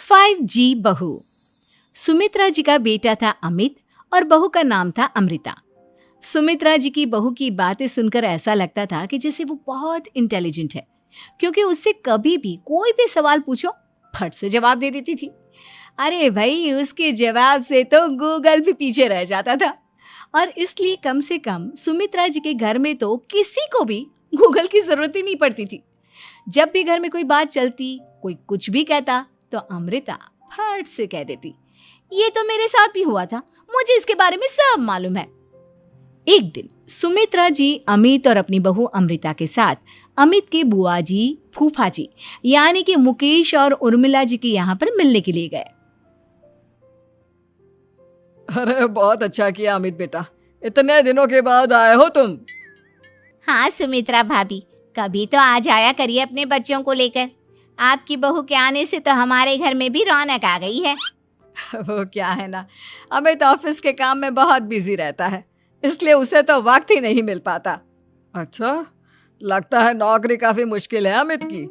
5G बहू। सुमित्रा जी का बेटा था अमित और बहू का नाम था अमृता। सुमित्रा जी की बहू की बातें सुनकर ऐसा लगता था कि जैसे वो बहुत इंटेलिजेंट है, क्योंकि उससे कभी भी कोई भी सवाल पूछो फट से जवाब दे देती थी। अरे भाई, उसके जवाब से तो गूगल भी पीछे रह जाता था। और इसलिए कम से कम सुमित्रा जी के घर में तो किसी को भी गूगल की जरूरत ही नहीं पड़ती थी। जब भी घर में कोई बात चलती, कोई कुछ भी कहता, तो अमृता फट से कह देती, ये तो मेरे साथ भी हुआ था, मुझे इसके बारे में सब मालूम है। एक दिन सुमित्रा जी अमित और अपनी बहू अमृता के साथ अमित के बुआ जी, फूफा जी यानी कि मुकेश और उर्मिला जी के यहाँ पर मिलने के लिए गए। अरे बहुत अच्छा किया अमित बेटा, इतने दिनों के बाद आए हो तुम। हाँ सुमित्रा भाभी, कभी तो आ जाया करिए अपने बच्चों को लेकर। आपकी बहू के आने से तो हमारे घर में भी रौनक आ गई है। वो क्या है ना, अमित ऑफिस के काम में बहुत बिजी रहता है, इसलिए उसे तो वक्त ही नहीं मिल पाता। अच्छा, लगता है नौकरी काफी मुश्किल है अमित की।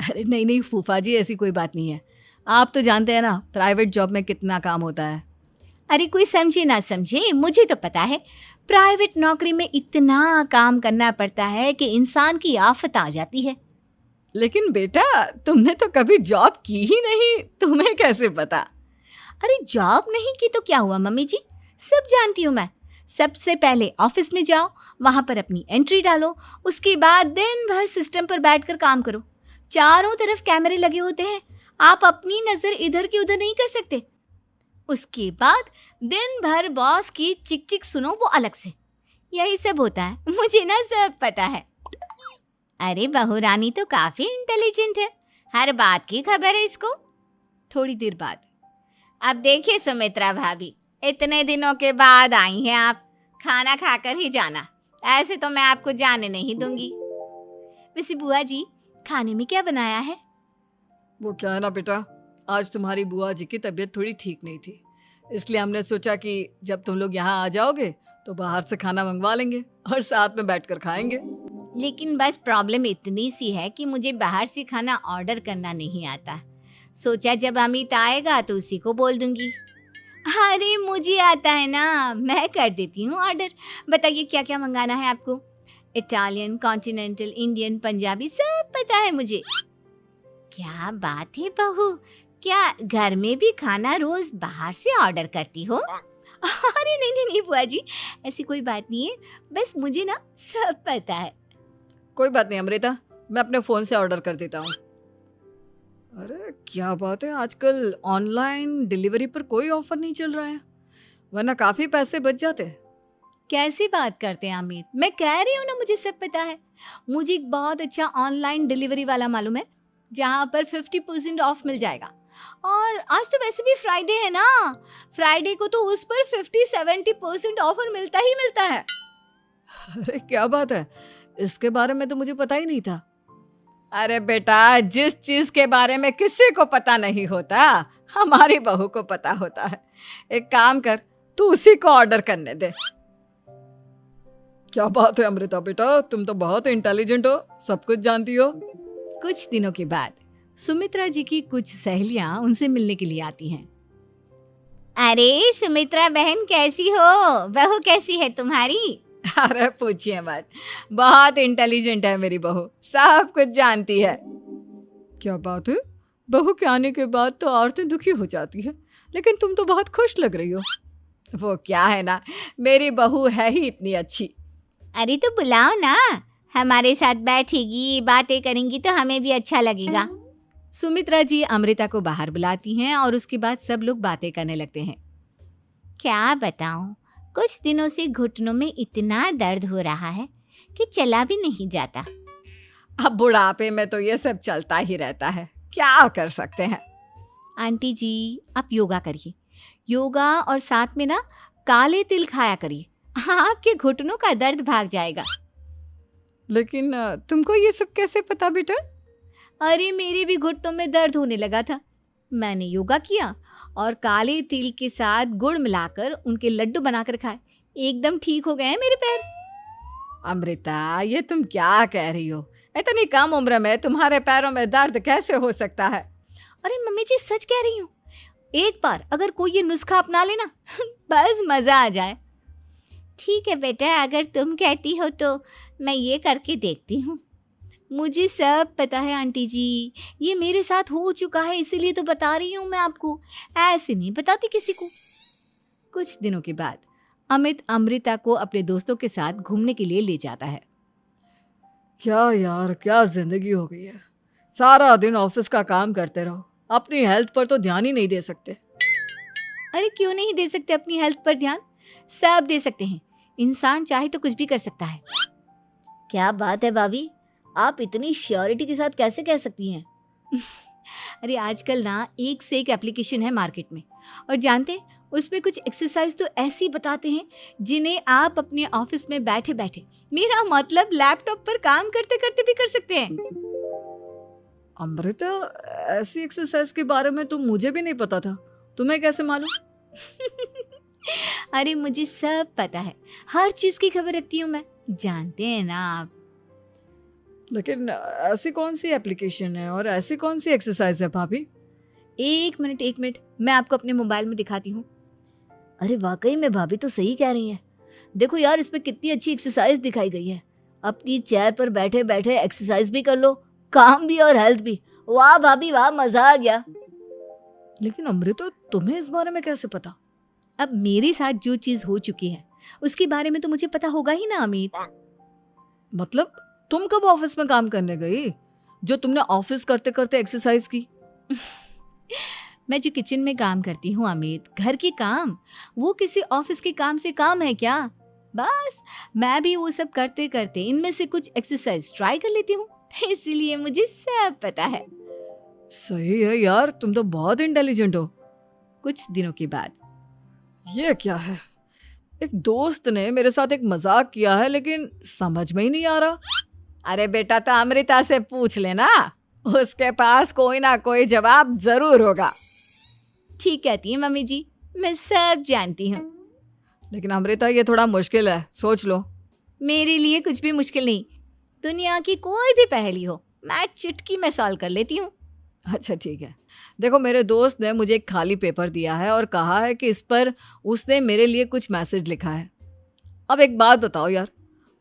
अरे नहीं फूफा जी, ऐसी कोई बात नहीं है। आप तो जानते हैं ना प्राइवेट जॉब में कितना काम होता है। अरे कोई समझे ना समझे, मुझे तो पता है प्राइवेट नौकरी में इतना काम करना पड़ता है कि इंसान की आफत आ जाती है। लेकिन बेटा, तुमने तो कभी जॉब की ही नहीं, तुम्हें कैसे पता? अरे जॉब नहीं की तो क्या हुआ मम्मी जी, सब जानती हूँ मैं। सबसे पहले ऑफिस में जाओ, वहां पर अपनी एंट्री डालो, उसके बाद दिन भर सिस्टम पर बैठकर काम करो। चारों तरफ कैमरे लगे होते हैं, आप अपनी नजर इधर की उधर नहीं कर सकते। उसके बाद दिन भर बॉस की चिक चिक सुनो, वो अलग से। यही सब होता है, मुझे ना सब पता है। अरे बहू रानी तो काफी इंटेलिजेंट है, हर बात की खबर है इसको। थोड़ी देर बाद, अब देखिए सुमित्रा भाभी, इतने दिनों के बाद आई हैं आप, खाना खाकर ही जाना, ऐसे तो मैं आपको जाने नहीं दूंगी। वैसे बुआ जी, खाने में क्या बनाया है? वो क्या है ना बेटा, आज तुम्हारी बुआ जी की तबीयत थोड़ी ठीक नहीं थी, इसलिए हमने सोचा कि जब तुम लोग यहाँ आ जाओगे तो बाहर से खाना मंगवा लेंगे और साथ में बैठकर खाएंगे। लेकिन बस प्रॉब्लम इतनी सी है कि मुझे बाहर से खाना ऑर्डर करना नहीं आता। सोचा जब अमित आएगा तो उसी को बोल दूंगी। अरे मुझे आता है ना, मैं कर देती हूँ ऑर्डर। बताइए क्या क्या मंगाना है आपको? इटालियन, कॉन्टिनेंटल, इंडियन, पंजाबी, सब पता है मुझे। क्या बात है बहू, क्या घर में भी खाना रोज बाहर से ऑर्डर करती हो? अरे नहीं बुआ जी, ऐसी कोई बात नहीं है, बस मुझे ना सब पता है। कोई बात नहीं अमृता, मैं अपने फोन से ऑर्डर कर देता हूँ। अरे क्या बात है, आजकल ऑनलाइन डिलीवरी पर कोई ऑफर नहीं चल रहा है, वरना काफी पैसे बच जाते। कैसी बात करते हैं अमित, मैं कह रही हूँ ना मुझे सब पता है। मुझे एक बहुत अच्छा ऑनलाइन डिलीवरी वाला मालूम है, जहाँ पर 50% ऑफ मिल जाएगा। और आज तो वैसे भी फ्राइडे है ना, फ्राइडे को तो उस पर 50-70% ऑफर मिलता ही मिलता है। अरे क्या बात है, इसके बारे में तो मुझे पता ही नहीं था। अरे बेटा, जिस चीज के बारे में किसी को पता नहीं होता, हमारी बहू को पता होता है। एक काम कर, तू उसी को ऑर्डर करने दे। क्या बात है अमृता बेटा, तुम तो बहुत इंटेलिजेंट हो, सब कुछ जानती हो। कुछ दिनों के बाद सुमित्रा जी की कुछ सहेलियां उनसे मिलने के लिए आती हैं। अरे सुमित्रा बहन कैसी हो, बहू कैसी है तुम्हारी? अरे पूछिए मत, बहुत इंटेलिजेंट है मेरी बहू, सब कुछ जानती है। क्या बात है, बहू के आने के बाद तो औरतें दुखी हो जाती है, लेकिन तुम तो बहुत खुश लग रही हो। वो क्या है ना, मेरी बहू है ही इतनी अच्छी। अरे तो बुलाओ ना, हमारे साथ बैठेगी, बातें करेंगी तो हमें भी अच्छा लगेगा। सुमित्रा जी अमृता को बाहर बुलाती हैं और उसके बाद सब लोग बातें करने लगते हैं। क्या बताऊं, कुछ दिनों से घुटनों में इतना दर्द हो रहा है कि चला भी नहीं जाता। अब बुढ़ापे में तो ये सब चलता ही रहता है, क्या कर सकते हैं। आंटी जी, आप योगा करिए, योगा और साथ में ना काले तिल खाया करिए, आपके घुटनों का दर्द भाग जाएगा। लेकिन तुमको ये सब कैसे पता बेटा? अरे मेरे भी घुटनों में दर्द होने लगा था, मैंने योगा किया और काले तिल के साथ गुड़ मिलाकर उनके लड्डू बनाकर खाए, एकदम ठीक हो गए हैं मेरे पैर। अमृता, ये तुम क्या कह रही हो? इतनी कम उम्र में तुम्हारे पैरों में दर्द कैसे हो सकता है? अरे मम्मी जी सच कह रही हूँ, एक बार अगर कोई ये नुस्खा अपना लेना बस मज़ा आ जाए। ठीक है बेटा, अगर तुम कहती हो तो मैं ये करके देखती हूँ। मुझे सब पता है आंटी जी, ये मेरे साथ हो चुका है, इसीलिए तो बता रही हूँ मैं आपको, ऐसे नहीं बताती किसी को। कुछ दिनों के बाद अमित अमृता को अपने दोस्तों के साथ घूमने के लिए ले जाता है। क्या यार, क्या जिंदगी हो गई है। सारा दिन ऑफिस का काम करते रहो, अपनी हेल्थ पर तो ध्यान ही नहीं दे सकते। अरे क्यों नहीं दे सकते अपनी हेल्थ पर ध्यान? सब दे सकते हैं, इंसान चाहे तो कुछ भी कर सकता है। क्या बात है भाभी, आप इतनी श्योरिटी के साथ कैसे कह सकती हैं? अरे आजकल ना एक से एक एप्लीकेशन है मार्केट में, और जानते हैं उसमें कुछ एक्सरसाइज तो ऐसी बताते हैं जिन्हें आप अपने ऑफिस में बैठे बैठे, मेरा मतलब लैपटॉप पर काम करते करते भी कर सकते हैं। अमृता, ऐसी एक्सरसाइज के बारे में तो मुझे भी नहीं पता था, तुम्हें कैसे मालूम? अरे मुझे सब पता है, हर चीज की खबर रखती हूँ मैं, जानते हैं ना आप। लेकिन ऐसी कौन सी एप्लीकेशन है और ऐसी कौन सी एक्सरसाइज है भाभी? एक मिनट, मैं आपको अपने मोबाइल में दिखाती हूँ। अरे वाकई में भाभी तो सही कह रही हैं। देखो यार, इसमें कितनी अच्छी एक्सरसाइज दिखाई गई है। अपनी चेयर पर बैठे बैठे एक्सरसाइज भी कर लो, काम भी और हेल्थ भी। वाह भाभी वाह, मजा आ गया। लेकिन अमृता, तुम्हें इस बारे में कैसे पता? अब मेरे साथ जो चीज हो चुकी है उसके बारे में तो मुझे पता होगा ही ना अमित। मतलब तुम कब ऑफिस में काम करने गई जो तुमने ऑफिस करते करते एक्सरसाइज की? मैं जो किचन में काम करती हूँ अमित, घर के काम, वो किसी ऑफिस के काम से काम है क्या? बस मैं भी वो सब करते करते इनमें से कुछ एक्सरसाइज ट्राई कर लेती हूँ, इसीलिए मुझे सब पता है। सही है यार, तुम तो बहुत इंटेलिजेंट हो। कुछ दिनों के बाद ये क्या है, एक दोस्त ने मेरे साथ एक मजाक किया है लेकिन समझ में ही नहीं आ रहा। अरे बेटा, तो अमृता से पूछ लेना, उसके पास कोई ना कोई जवाब जरूर होगा। ठीक कहती है मम्मी जी, मैं सब जानती हूँ। लेकिन अमृता, ये थोड़ा मुश्किल है, सोच लो। मेरे लिए कुछ भी मुश्किल नहीं, दुनिया की कोई भी पहेली हो मैं चुटकी में सॉल्व कर लेती हूँ। अच्छा ठीक है, देखो मेरे दोस्त ने मुझे एक खाली पेपर दिया है और कहा है कि इस पर उसने मेरे लिए कुछ मैसेज लिखा है। अब एक बात बताओ यार,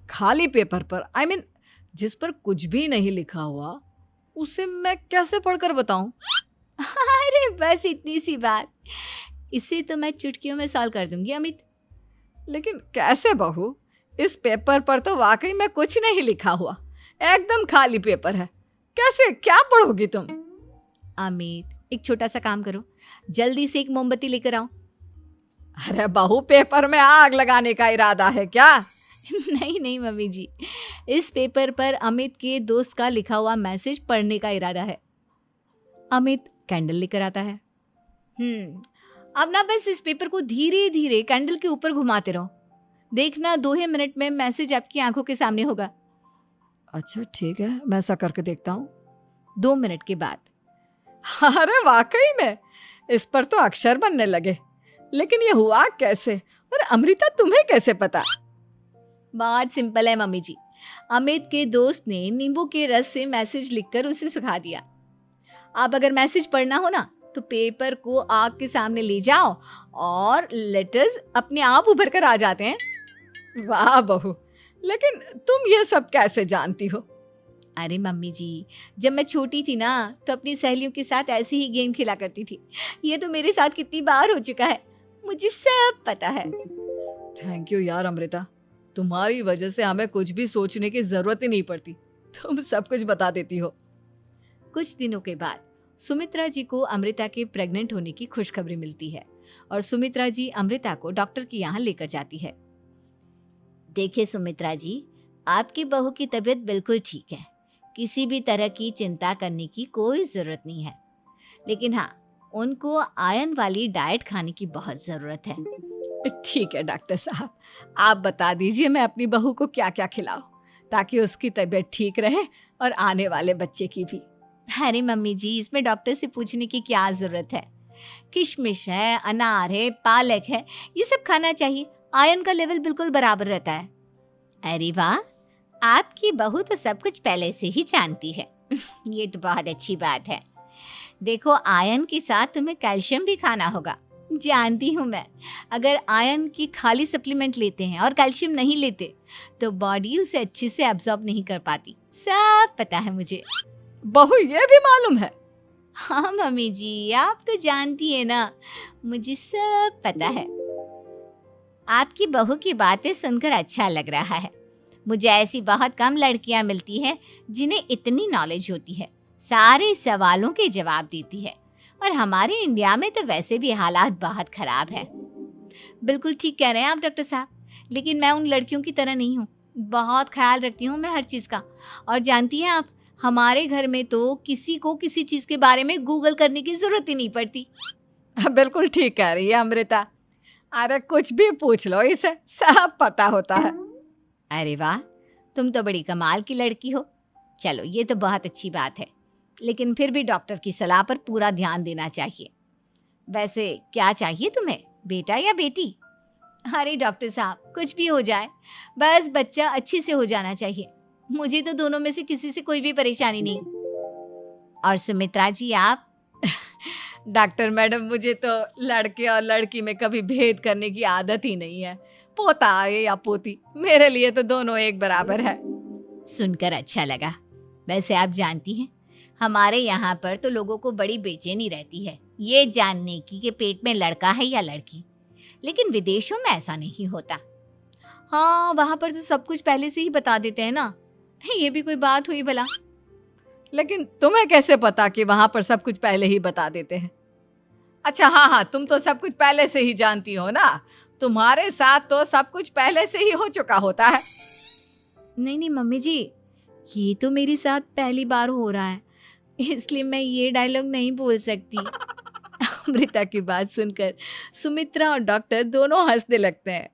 खाली पेपर पर, आई मीन जिस पर कुछ भी नहीं लिखा हुआ, उसे मैं कैसे पढ़कर बताऊं? अरे बस इतनी सी बात, इसे तो मैं चुटकियों में सॉल्व कर दूंगी अमित। लेकिन कैसे बहू, इस पेपर पर तो वाकई में कुछ नहीं लिखा हुआ, एकदम खाली पेपर है, कैसे, क्या पढ़ोगी तुम? अमित, एक छोटा सा काम करो, जल्दी से एक मोमबत्ती लेकर आओ। अरे बहू, पेपर में आग लगाने का इरादा है क्या? नहीं मम्मी जी, इस पेपर पर अमित के दोस्त का लिखा हुआ मैसेज पढ़ने का इरादा है। अमित कैंडल लेकर आता है। अब ना बस इस पेपर को धीरे धीरे कैंडल के ऊपर घुमाते रहो, देखना 2 ही मिनट में मैसेज आपकी आंखों के सामने होगा। अच्छा ठीक है, मैं ऐसा करके देखता हूँ। 2 मिनट के बाद, अरे वाकई में इस पर तो अक्षर बनने लगे, लेकिन ये हुआ कैसे? और अमृता, तुम्हें कैसे पता? बहुत सिंपल है मम्मी जी, अमित के दोस्त ने नींबू के रस से मैसेज लिखकर उसे सुखा दिया। अब अगर मैसेज पढ़ना हो ना तो पेपर को आग के सामने ले जाओ और लेटर्स अपने आप उभर कर आ जाते हैं। वाह बहू, लेकिन तुम ये सब कैसे जानती हो? अरे मम्मी जी, जब मैं छोटी थी ना तो अपनी सहेलियों के साथ ऐसे ही गेम खेला करती थी। ये तो मेरे साथ कितनी बार हो चुका है, मुझे सब पता है। थैंक यू यार अमृता, तुम्हारी वजह से हमें कुछ भी सोचने की जरूरत ही नहीं पड़ती, तुम सब कुछ बता देती हो। कुछ दिनों के बाद सुमित्रा जी को अमृता के प्रेग्नेंट होने की खुशखबरी मिलती है और सुमित्रा जी अमृता को डॉक्टर के यहाँ लेकर जाती है। देखिए सुमित्रा जी, आपकी बहू की तबीयत बिल्कुल ठीक है, किसी भी तरह की चिंता करने की कोई ज़रूरत नहीं है। लेकिन हाँ, उनको आयरन वाली डाइट खाने की बहुत ज़रूरत है। ठीक है डॉक्टर साहब, आप बता दीजिए मैं अपनी बहू को क्या क्या खिलाऊं ताकि उसकी तबीयत ठीक रहे और आने वाले बच्चे की भी। अरे मम्मी जी, इसमें डॉक्टर से पूछने की क्या ज़रूरत है, किशमिश है, अनार है, पालक है, ये सब खाना चाहिए, आयरन का लेवल बिल्कुल बराबर रहता है। अरे वाह, आपकी बहू तो सब कुछ पहले से ही जानती है। ये तो बहुत अच्छी बात है। देखो, आयरन के साथ तुम्हें कैल्शियम भी खाना होगा। जानती हूँ मैं, अगर आयरन की खाली सप्लीमेंट लेते हैं और कैल्शियम नहीं लेते तो बॉडी उसे अच्छे से एब्जॉर्ब नहीं कर पाती। सब पता है मुझे। बहू ये भी मालूम है? हाँ मम्मी जी, आप तो जानती है ना, मुझे सब पता है। आपकी बहू की बातें सुनकर अच्छा लग रहा है। मुझे ऐसी बहुत कम लड़कियां मिलती हैं जिन्हें इतनी नॉलेज होती है, सारे सवालों के जवाब देती है। और हमारे इंडिया में तो वैसे भी हालात बहुत खराब है। बिल्कुल ठीक कह रहे हैं आप डॉक्टर साहब, लेकिन मैं उन लड़कियों की तरह नहीं हूँ। बहुत ख्याल रखती हूँ मैं हर चीज़ का। और जानती हैं आप, हमारे घर में तो किसी को किसी चीज़ के बारे में गूगल करने की ज़रूरत ही नहीं पड़ती। बिल्कुल ठीक कह रही है अमृता। अरे कुछ भी पूछ लो इसे, सब पता होता है। अरे वाह, तुम तो बड़ी कमाल की लड़की हो। चलो, ये तो बहुत अच्छी बात है, लेकिन फिर भी डॉक्टर की सलाह पर पूरा ध्यान देना चाहिए। वैसे क्या चाहिए तुम्हें, बेटा या बेटी? अरे डॉक्टर साहब, कुछ भी हो जाए, बस बच्चा अच्छे से हो जाना चाहिए। मुझे तो दोनों में से किसी से कोई भी परेशानी नहीं। और सुमित्रा जी, आप? डॉक्टर मैडम, मुझे तो लड़के और लड़की में कभी भेद करने की आदत ही नहीं है। पोता आए या पोती, मेरे लिए तो दोनों एक बराबर है। सुनकर अच्छा लगा। वैसे आप जानती हैं, हमारे यहाँ पर तो लोगों को बड़ी बेचैनी रहती है ये जानने की कि पेट में लड़का है या लड़की, लेकिन विदेशों में ऐसा नहीं होता। हाँ, वहाँ पर तो सब कुछ पहले से ही बता देते हैं ना। ये भी कोई बात हुई भला? लेकिन तुम्हें कैसे पता कि वहां पर सब कुछ पहले ही बता देते हैं? अच्छा हाँ, तुम तो सब कुछ पहले से ही जानती हो ना। तुम्हारे साथ तो सब कुछ पहले से ही हो चुका होता है। नहीं मम्मी जी, ये तो मेरे साथ पहली बार हो रहा है, इसलिए मैं ये डायलॉग नहीं बोल सकती। अमृता की बात सुनकर सुमित्रा और डॉक्टर दोनों हंसने लगते हैं।